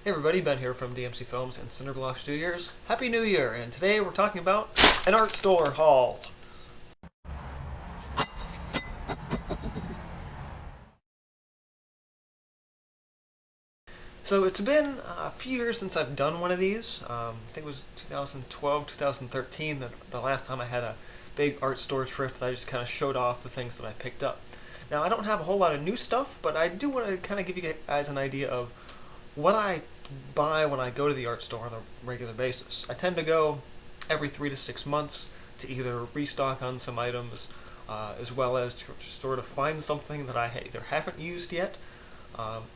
Hey everybody, Ben here from DMC Films and Cinderblock Studios. Happy New Year, and today we're talking about an art store haul. So it's been a few years since I've done one of these. I think it was 2012, 2013, the last time I had a big art store trip that I just kind of showed off the things that I picked up. Now I don't have a whole lot of new stuff, but I do want to kind of give you guys an idea of what I buy when I go to the art store on a regular basis. I tend to go every 3 to 6 months to either restock on some items, as well as to sort of find something that I either haven't used yet,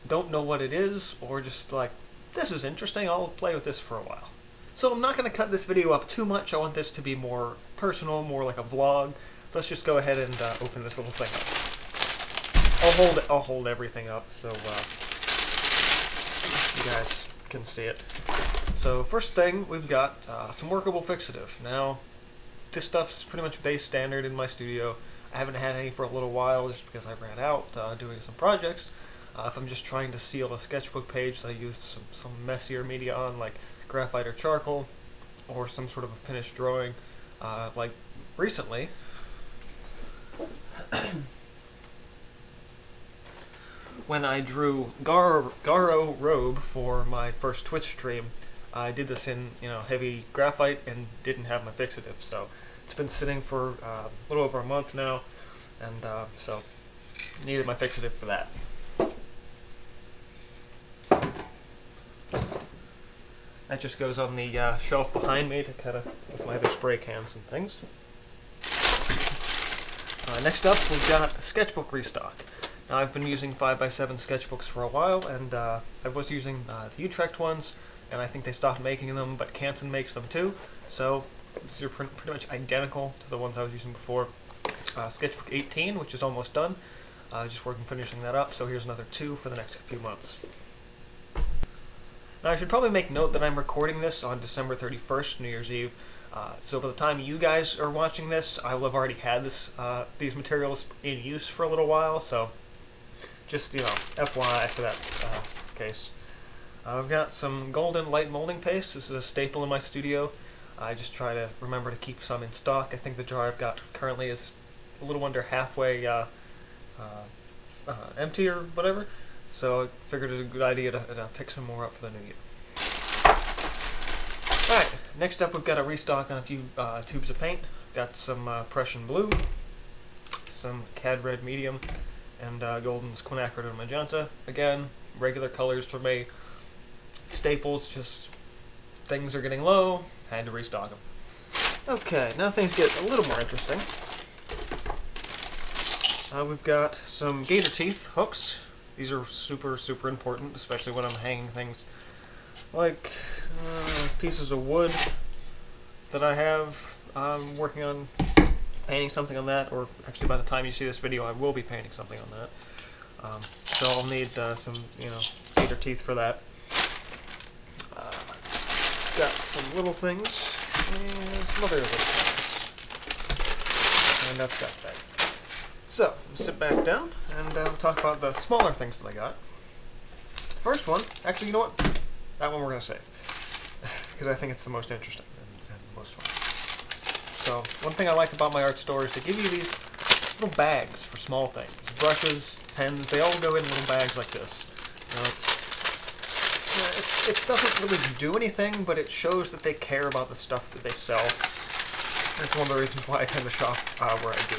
don't know what it is, or just like, this is interesting, I'll play with this for a while. So I'm not going to cut this video up too much. I want this to be more personal, more like a vlog. So let's just go ahead and open this little thing up. I'll hold everything up so you guys can see it. So first thing, we've got some workable fixative. Now, this stuff's pretty much base standard in my studio. I haven't had any for a little while just because I ran out doing some projects. If I'm just trying to seal a sketchbook page that I used some messier media on, like graphite or charcoal, or some sort of a finished drawing, like recently. When I drew Garo Robe for my first Twitch stream, I did this in heavy graphite and didn't have my fixative, so it's been sitting for a little over a month now, and so needed my fixative for that. That just goes on the shelf behind me to kind of with my other spray cans and things. Next up, we've got a sketchbook restock. Now, I've been using 5x7 sketchbooks for a while, and I was using the Utrecht ones, and I think they stopped making them, but Canson makes them too, so these are pretty much identical to the ones I was using before. Sketchbook 18, which is almost done, just working finishing that up, so here's another 2 for the next few months. Now, I should probably make note that I'm recording this on December 31st, New Year's Eve, so by the time you guys are watching this, I will have already had these materials in use for a little while, so just, FYI for that case. I've got some golden light molding paste. This is a staple in my studio. I just try to remember to keep some in stock. I think the jar I've got currently is a little under halfway empty or whatever, so I figured it was a good idea to pick some more up for the new year. Alright, next up we've got a restock on a few tubes of paint. Got some Prussian blue, some Cad red medium, and Golden's quinacridone and magenta. Again, regular colors for me. Staples, just things are getting low, had to restock them. Okay, now things get a little more interesting. We've got some gator teeth hooks. These are super, super important, especially when I'm hanging things like pieces of wood that I have. I'm working on painting something on that, or actually by the time you see this video I will be painting something on that. So I'll need some, gator teeth for that. Got some little things, and some other little things. And that's that thing. So, sit back down, and we'll talk about the smaller things that I got. First one, actually, you know what? That one we're going to save, because I think it's the most interesting and the most fun. So, one thing I like about my art store is they give you these little bags for small things. Brushes, pens, they all go in little bags like this. It doesn't really do anything, but it shows that they care about the stuff that they sell. That's one of the reasons why I tend to shop where I do.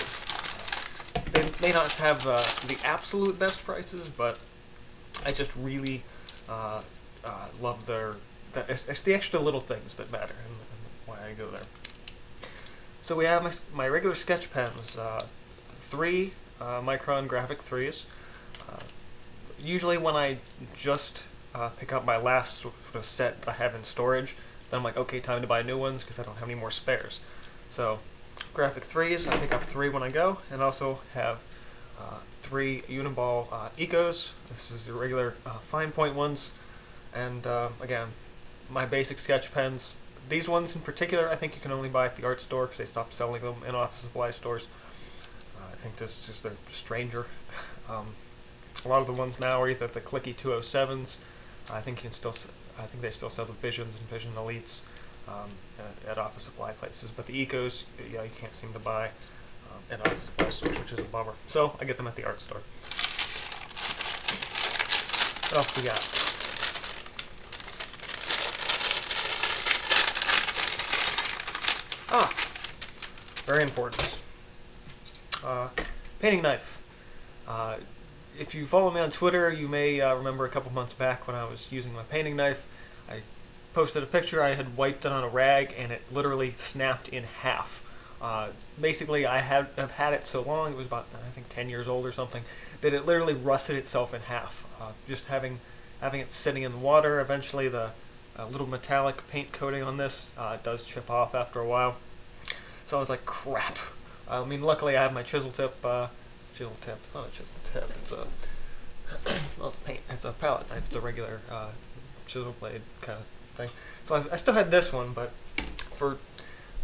They may not have the absolute best prices, but I just really love it's the extra little things that matter and why I go there. So we have my regular sketch pens, 3 micron graphic 3s. Usually when I just pick up my last sort of set that I have in storage, then I'm like, okay, time to buy new ones because I don't have any more spares. So, graphic 3s, I pick up 3 when I go, and also have 3 Uniball Ecos. This is the regular fine point ones, and again, my basic sketch pens. These ones in particular, I think you can only buy at the art store because they stopped selling them in office supply stores. I think this is they're stranger. A lot of the ones now are either the clicky 207s, I think I think they still sell the Visions and Vision Elites at office supply places, but the Ecos, yeah, you can't seem to buy at office supply stores, which is a bummer. So I get them at the art store. What else we got? Very important. Painting knife. If you follow me on Twitter, you may remember a couple months back when I was using my painting knife, I posted a picture. I had wiped it on a rag and it literally snapped in half. Basically, I have had it so long, it was about, I think, 10 years old or something, that it literally rusted itself in half. Just having it sitting in the water, eventually the little metallic paint coating on this does chip off after a while. So I was like, crap. I mean, luckily I have my chisel tip. Chisel tip. It's not a chisel tip. It's a well, it's paint. It's a palette knife. It's a regular chisel blade kind of thing. So I still had this one, but for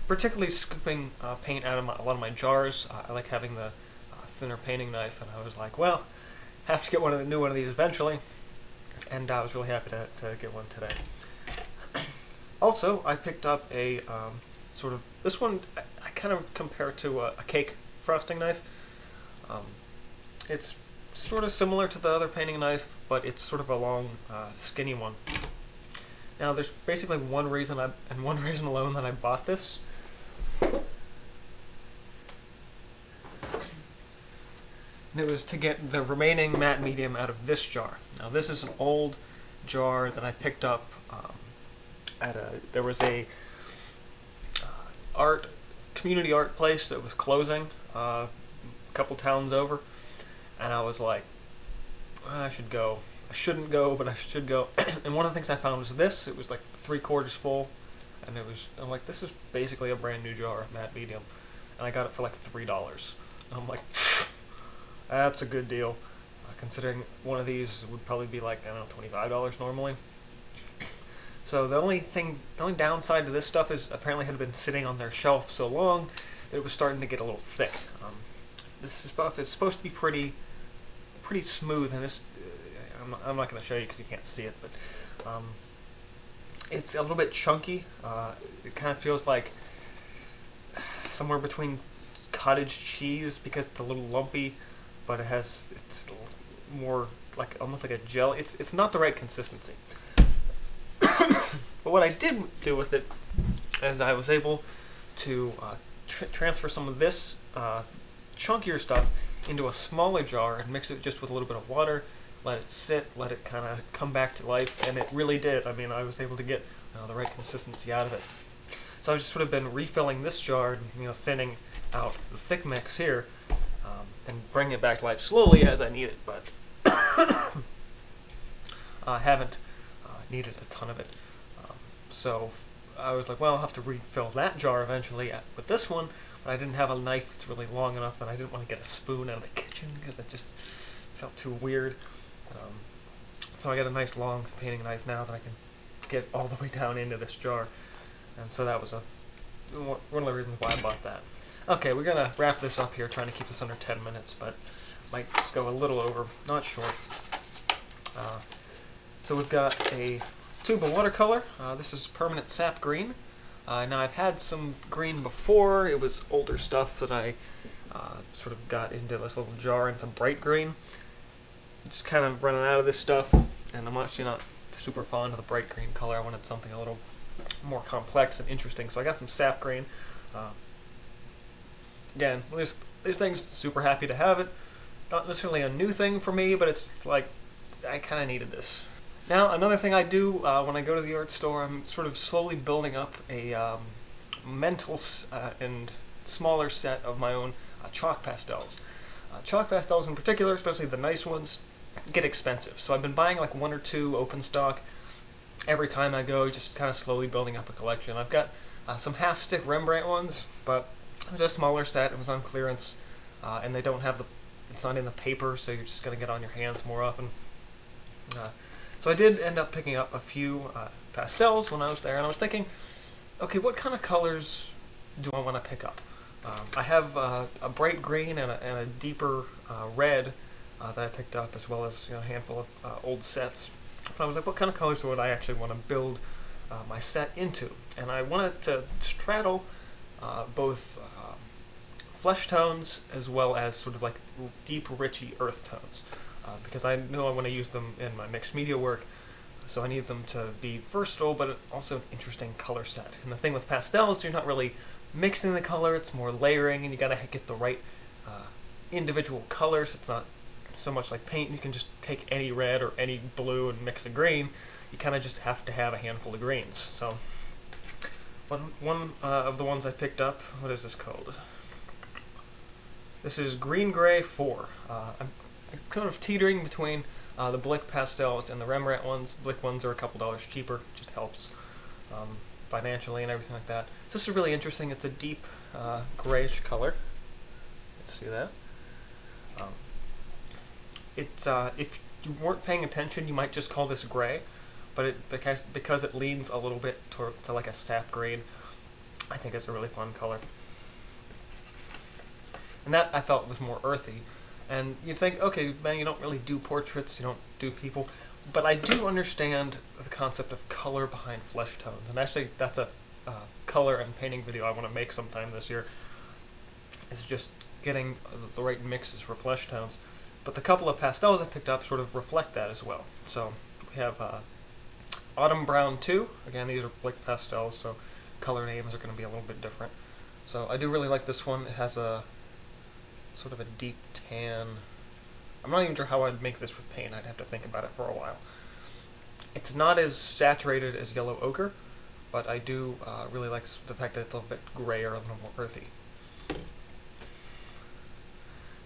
particularly scooping paint out of a lot of my jars, I like having the thinner painting knife. And I was like, well, have to get a new one of these eventually. And I was really happy to get one today. Also, I picked up a sort of, this one I kind of compare to a cake frosting knife. It's sort of similar to the other painting knife, but it's sort of a long, skinny one. Now, there's basically one reason and one reason alone that I bought this. And it was to get the remaining matte medium out of this jar. Now, this is an old jar that I picked up there was a community art place that was closing a couple towns over, and I was like, I should go. I shouldn't go, but I should go. And one of the things I found was this. It was like 3/4 full, and I'm like, this is basically a brand new jar of matte medium, and I got it for like $3. And I'm like, that's a good deal, considering one of these would probably be like, I don't know, $25 normally. So the only downside to this stuff is apparently it had been sitting on their shelf so long that it was starting to get a little thick. This stuff is supposed to be pretty smooth, and this I'm not going to show you because you can't see it, but it's a little bit chunky. It kind of feels like somewhere between cottage cheese because it's a little lumpy, but it's more like almost like a gel. It's not the right consistency. But what I did do with it is I was able to transfer some of this chunkier stuff into a smaller jar and mix it just with a little bit of water, let it sit, let it kind of come back to life, and it really did. I mean, I was able to get the right consistency out of it. So I've just sort of been refilling this jar and thinning out the thick mix here and bringing it back to life slowly as I need it, but I haven't needed a ton of it. So I was like, well, I'll have to refill that jar eventually with this one, but I didn't have a knife that's really long enough, and I didn't want to get a spoon out of the kitchen because it just felt too weird. So I got a nice long painting knife now that I can get all the way down into this jar, and so that was one of the reasons why I bought that. Okay, we're gonna wrap this up here, trying to keep this under 10 minutes, but might go a little over, not short. So we've got a tube of watercolor. This is permanent sap green. Now I've had some green before. It was older stuff that I sort of got into this little jar and some bright green. Just kind of running out of this stuff, and I'm actually not super fond of the bright green color. I wanted something a little more complex and interesting, so I got some sap green. Again, these things, super happy to have it. Not necessarily a new thing for me, but it's like I kind of needed this. Now, another thing I do when I go to the art store, I'm sort of slowly building up a mental and smaller set of my own chalk pastels. Chalk pastels in particular, especially the nice ones, get expensive. So I've been buying like 1 or 2 open stock every time I go, just kind of slowly building up a collection. I've got some half-stick Rembrandt ones, but it was a smaller set. It was on clearance, and they don't have it's not in the paper, so you're just going to get on your hands more often. So I did end up picking up a few pastels when I was there, and I was thinking, okay, what kind of colors do I want to pick up? I have a bright green and a deeper red that I picked up, as well as a handful of old sets. But I was like, what kind of colors would I actually want to build my set into? And I wanted to straddle both flesh tones as well as sort of like deep, richy earth tones, because I know I want to use them in my mixed media work. So I need them to be versatile, but also an interesting color set. And the thing with pastels, you're not really mixing the color; it's more layering, and you gotta get the right individual colors. It's not so much like paint. You can just take any red or any blue and mix a green. You kind of just have to have a handful of greens. So one of the ones I picked up, what is this called? This is Green Gray 4. I'm kind of teetering between the Blick pastels and the Rembrandt ones. The Blick ones are a couple dollars cheaper. It just helps financially and everything like that. So this is really interesting. It's a deep grayish color. Let's see that. If you weren't paying attention, you might just call this gray, but because it leans a little bit to like a sap green, I think it's a really fun color. And that I felt was more earthy. And you think, okay, man, you don't really do portraits, you don't do people, but I do understand the concept of color behind flesh tones. And actually, that's a color and painting video I want to make sometime this year. It's just getting the right mixes for flesh tones. But the couple of pastels I picked up sort of reflect that as well. So we have Autumn Brown 2. Again, these are Blick pastels, so color names are going to be a little bit different. So I do really like this one. It has a sort of a deep tan. I'm not even sure how I'd make this with paint. I'd have to think about it for a while. It's not as saturated as Yellow Ochre, but I do really like the fact that it's a little bit grayer, a little more earthy.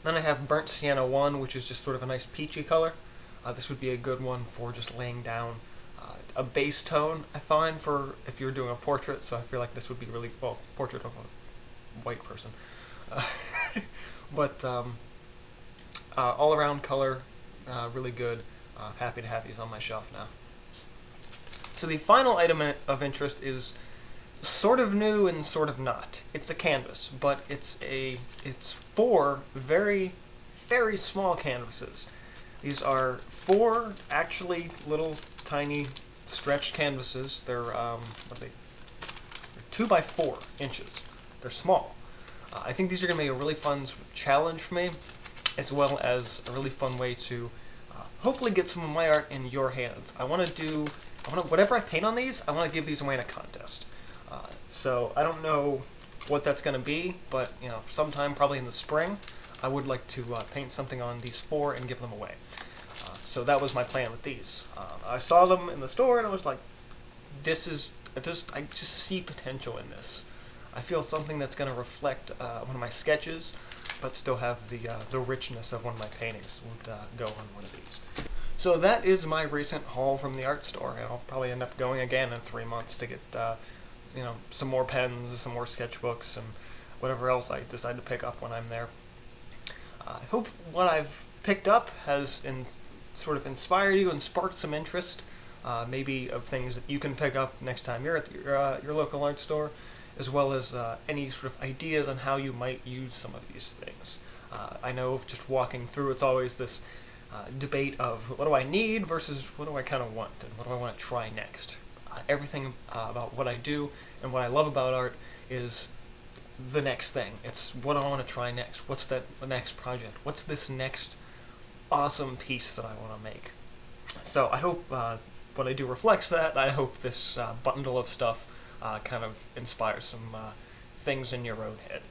Then I have Burnt Sienna 1, which is just sort of a nice peachy color. This would be a good one for just laying down a base tone, I find, for if you're doing a portrait, so I feel like this would be really, well, portrait of a white person. But all-around color, really good. Happy to have these on my shelf now. So the final item of interest is sort of new and sort of not. It's a canvas, but it's 4 very, very small canvases. These are 4 actually little tiny stretched canvases. They're what are they? They're 2 by 4 inches. They're small. I think these are going to be a really fun sort of challenge for me, as well as a really fun way to hopefully get some of my art in your hands. Whatever I paint on these, I want to give these away in a contest. So I don't know what that's going to be, but sometime probably in the spring, I would like to paint something on these 4 and give them away. So that was my plan with these. I saw them in the store and I was like, I just see potential in this. I feel something that's going to reflect one of my sketches, but still have the richness of one of my paintings would go on one of these. So that is my recent haul from the art store, and I'll probably end up going again in 3 months to get some more pens, some more sketchbooks, and whatever else I decide to pick up when I'm there. I hope what I've picked up has sort of inspired you and sparked some interest, maybe of things that you can pick up next time you're at your local art store, as well as any sort of ideas on how you might use some of these things. I know just walking through, it's always this debate of what do I need versus what do I kind of want, and what do I want to try next. Everything about what I do and what I love about art is the next thing. It's what I want to try next. What's that next project? What's this next awesome piece that I want to make? So I hope what I do reflects that. I hope this bundle of stuff kind of inspires some things in your own head.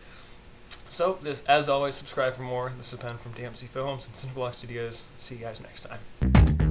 So, as always, subscribe for more. This is Ben from DMC Films and Cineblock Studios. See you guys next time.